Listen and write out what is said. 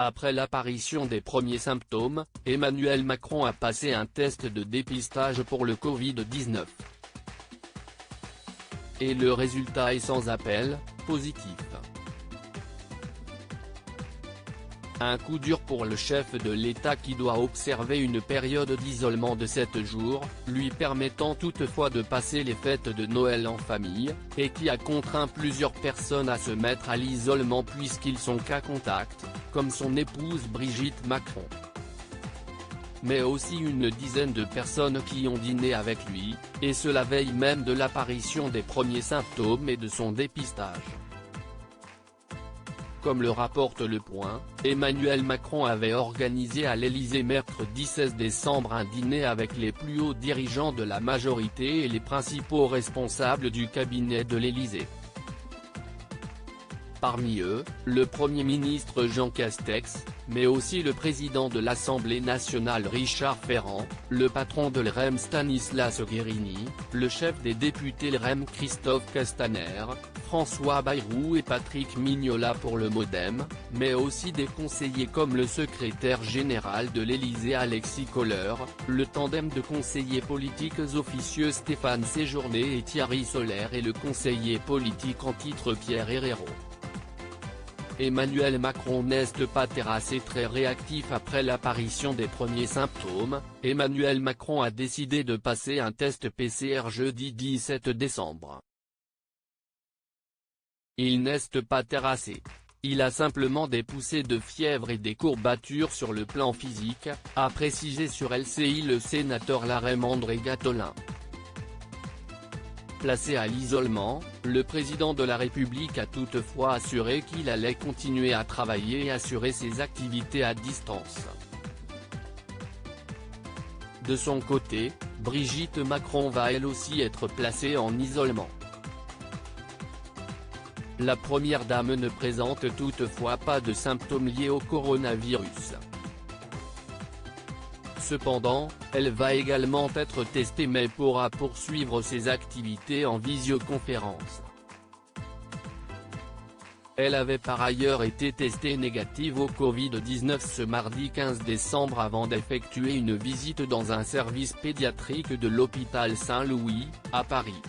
Après l'apparition des premiers symptômes, Emmanuel Macron a passé un test de dépistage pour le Covid-19. Et le résultat est sans appel, positif. Un coup dur pour le chef de l'État qui doit observer une période d'isolement de 7 jours, lui permettant toutefois de passer les fêtes de Noël en famille, et qui a contraint plusieurs personnes à se mettre à l'isolement puisqu'ils sont cas contact, comme son épouse Brigitte Macron. Mais aussi une dizaine de personnes qui ont dîné avec lui, et ce la veille même de l'apparition des premiers symptômes et de son dépistage. Comme le rapporte Le Point, Emmanuel Macron avait organisé à l'Élysée mercredi 16 décembre un dîner avec les plus hauts dirigeants de la majorité et les principaux responsables du cabinet de l'Élysée. Parmi eux, le Premier ministre Jean Castex, mais aussi le président de l'Assemblée nationale Richard Ferrand, le patron de l'REM Stanislas Guerini, le chef des députés LREM Christophe Castaner, François Bayrou et Patrick Mignola pour le MoDem, mais aussi des conseillers comme le secrétaire général de l'Élysée Alexis Kohler, le tandem de conseillers politiques officieux Stéphane Séjourné et Thierry Solaire et le conseiller politique en titre Pierre Herrero. Emmanuel Macron n'est pas terrassé très réactif après l'apparition des premiers symptômes. Emmanuel Macron a décidé de passer un test PCR jeudi 17 décembre. Il n'est pas terrassé. Il a simplement des poussées de fièvre et des courbatures sur le plan physique, a précisé sur LCI le sénateur LaREM André Gattolin. Placé à l'isolement, le président de la République a toutefois assuré qu'il allait continuer à travailler et assurer ses activités à distance. De son côté, Brigitte Macron va elle aussi être placée en isolement. La première dame ne présente toutefois pas de symptômes liés au coronavirus. Cependant, elle va également être testée mais pourra poursuivre ses activités en visioconférence. Elle avait par ailleurs été testée négative au Covid-19 ce mardi 15 décembre avant d'effectuer une visite dans un service pédiatrique de l'hôpital Saint-Louis, à Paris.